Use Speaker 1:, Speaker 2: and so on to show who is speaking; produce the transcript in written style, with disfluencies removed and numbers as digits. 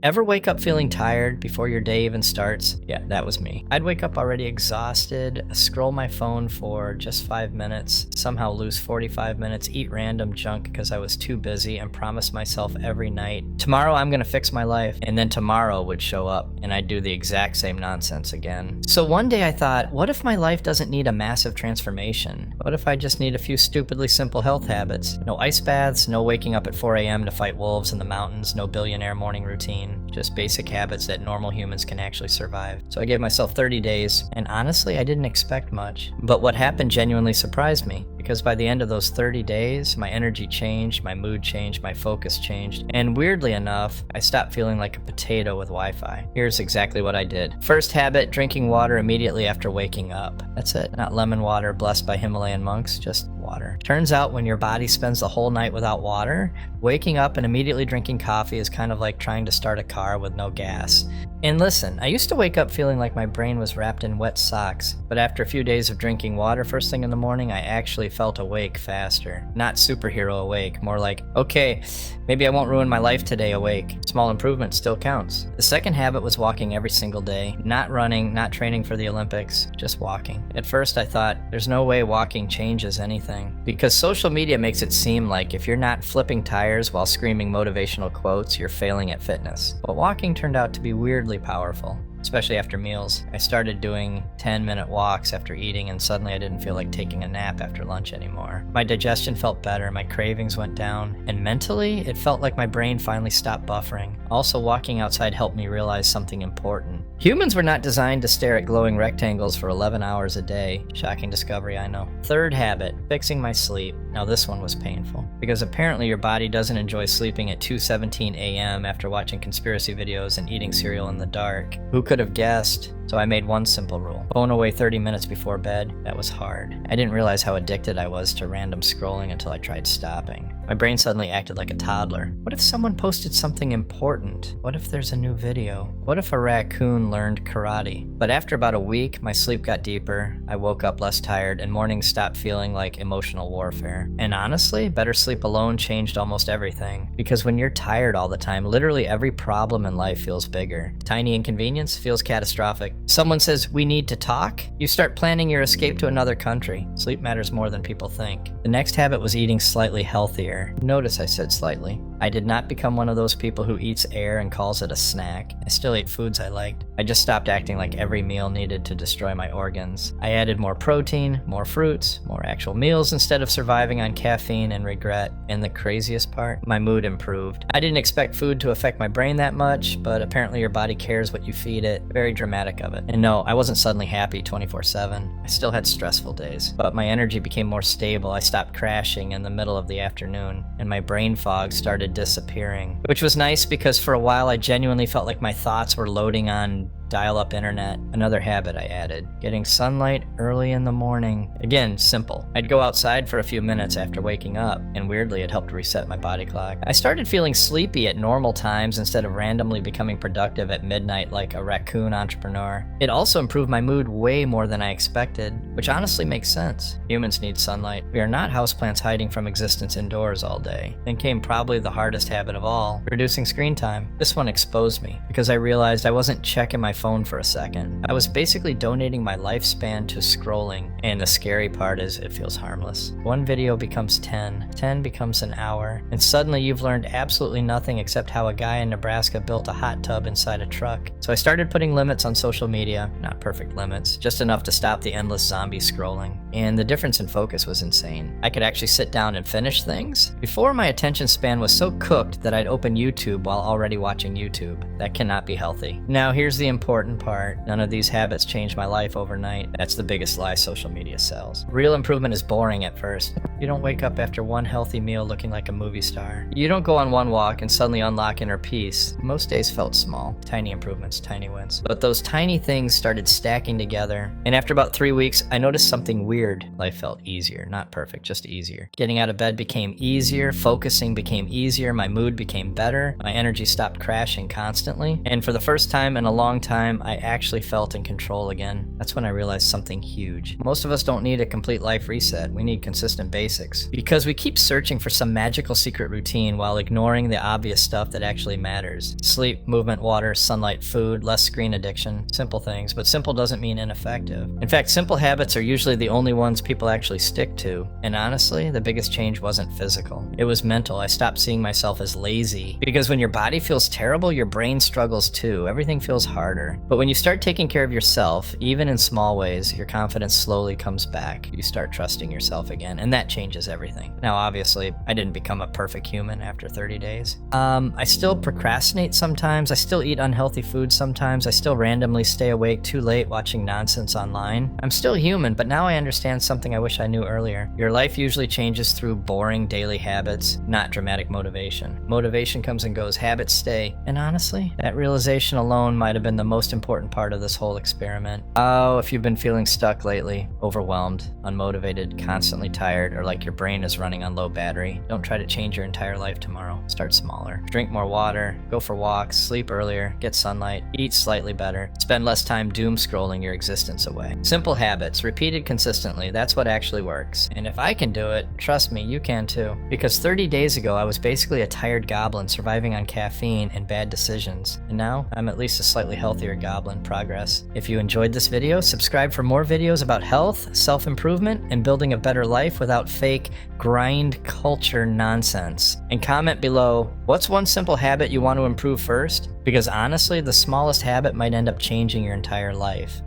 Speaker 1: Ever wake up feeling tired before your day even starts? Yeah, that was me. I'd wake up already exhausted, scroll my phone for just 5 minutes, somehow lose 45 minutes, eat random junk because I was too busy, and promise myself every night, tomorrow I'm gonna fix my life, and then tomorrow would show up, and I'd do the exact same nonsense again. So one day I thought, what if my life doesn't need a massive transformation? What if I just need a few stupidly simple health habits? No ice baths, no waking up at 4 a.m. to fight wolves in the mountains, no billionaire morning routine, just basic habits that normal humans can actually survive. So I gave myself 30 days, and honestly, I didn't expect much. But what happened genuinely surprised me, because by the end of those 30 days, my energy changed, my mood changed, my focus changed, and weirdly enough, I stopped feeling like a potato with Wi-Fi. Here's exactly what I did. First habit, drinking water immediately after waking up. That's it. Not lemon water blessed by Himalayan monks, just water. Turns out when your body spends the whole night without water, waking up and immediately drinking coffee is kind of like trying to start a car with no gas. And listen, I used to wake up feeling like my brain was wrapped in wet socks, but after a few days of drinking water first thing in the morning, I actually felt awake faster. Not superhero awake, more like, okay, maybe I won't ruin my life today awake. Small improvement still counts. The second habit was walking every single day. Not running, not training for the Olympics, just walking. At first I thought, there's no way walking changes anything, because social media makes it seem like if you're not flipping tires while screaming motivational quotes, you're failing at fitness. But walking turned out to be weirdly powerful. Especially after meals. I started doing 10-minute walks after eating, and suddenly I didn't feel like taking a nap after lunch anymore. My digestion felt better, my cravings went down, and mentally, it felt like my brain finally stopped buffering. Also, walking outside helped me realize something important. Humans were not designed to stare at glowing rectangles for 11 hours a day. Shocking discovery, I know. Third habit, fixing my sleep. Now this one was painful, because apparently your body doesn't enjoy sleeping at 2:17 a.m. after watching conspiracy videos and eating cereal in the dark. Who could have guessed? So I made one simple rule. Phone away 30 minutes before bed. That was hard. I didn't realize how addicted I was to random scrolling until I tried stopping. My brain suddenly acted like a toddler. What if someone posted something important? What if there's a new video? What if a raccoon learned karate? But after about a week, my sleep got deeper, I woke up less tired, and mornings stopped feeling like emotional warfare. And honestly, better sleep alone changed almost everything. Because when you're tired all the time, literally every problem in life feels bigger. Tiny inconvenience feels catastrophic. Someone says, we need to talk? You start planning your escape to another country. Sleep matters more than people think. The next habit was eating slightly healthier. Notice I said slightly. I did not become one of those people who eats air and calls it a snack. I still ate foods I liked. I just stopped acting like every meal needed to destroy my organs. I added more protein, more fruits, more actual meals instead of surviving on caffeine and regret. And the craziest part, my mood improved. I didn't expect food to affect my brain that much, but apparently your body cares what you feed it. Very dramatic of it. And no, I wasn't suddenly happy 24/7. I still had stressful days, but my energy became more stable. I stopped crashing in the middle of the afternoon, and my brain fog started disappearing, which was nice because for a while I genuinely felt like my thoughts were loading on dial-up internet. Another habit I added, getting sunlight early in the morning. Again, simple. I'd go outside for a few minutes after waking up, and weirdly it helped reset my body clock. I started feeling sleepy at normal times instead of randomly becoming productive at midnight like a raccoon entrepreneur. It also improved my mood way more than I expected, which honestly makes sense. Humans need sunlight. We are not houseplants hiding from existence indoors all day. Then came probably the hardest habit of all, reducing screen time. This one exposed me, because I realized I wasn't checking my phone for a second. I was basically donating my lifespan to scrolling, and the scary part is it feels harmless. One video becomes 10, 10 becomes an hour, and suddenly you've learned absolutely nothing except how a guy in Nebraska built a hot tub inside a truck. So I started putting limits on social media, not perfect limits, just enough to stop the endless zombie scrolling. And the difference in focus was insane. I could actually sit down and finish things. Before, my attention span was so cooked that I'd open YouTube while already watching YouTube. That cannot be healthy. Now here's the important part. None of these habits changed my life overnight. That's the biggest lie social media sells. Real improvement is boring at first. You don't wake up after one healthy meal looking like a movie star. You don't go on one walk and suddenly unlock inner peace. Most days felt small. Tiny improvements, tiny wins. But those tiny things started stacking together. And after about 3 weeks, I noticed something weird weird, life felt easier. Not perfect, just easier. Getting out of bed became easier, focusing became easier, my mood became better, my energy stopped crashing constantly, and for the first time in a long time, I actually felt in control again. That's when I realized something huge. Most of us don't need a complete life reset, we need consistent basics. Because we keep searching for some magical secret routine while ignoring the obvious stuff that actually matters. Sleep, movement, water, sunlight, food, less screen addiction, simple things, but simple doesn't mean ineffective. In fact, simple habits are usually the only ones people actually stick to. And honestly, the biggest change wasn't physical. It was mental. I stopped seeing myself as lazy. Because when your body feels terrible, your brain struggles too. Everything feels harder. But when you start taking care of yourself, even in small ways, your confidence slowly comes back. You start trusting yourself again, and that changes everything. Now, obviously, I didn't become a perfect human after 30 days. I still procrastinate sometimes. I still eat unhealthy food sometimes. I still randomly stay awake too late watching nonsense online. I'm still human, but now I understand something I wish I knew earlier. Your life usually changes through boring daily habits, not dramatic motivation. Motivation comes and goes, habits stay. And honestly, that realization alone might have been the most important part of this whole experiment. Oh, if you've been feeling stuck lately, overwhelmed, unmotivated, constantly tired, or like your brain is running on low battery, don't try to change your entire life tomorrow. Start smaller. Drink more water, go for walks, sleep earlier, get sunlight, eat slightly better, spend less time doom scrolling your existence away. Simple habits, repeated consistently, that's what actually works. And if I can do it, trust me, you can too. Because 30 days ago, I was basically a tired goblin surviving on caffeine and bad decisions. And now, I'm at least a slightly healthier goblin. Progress. If you enjoyed this video, subscribe for more videos about health, self-improvement, and building a better life without fake grind culture nonsense. And comment below, what's one simple habit you want to improve first? Because honestly, the smallest habit might end up changing your entire life.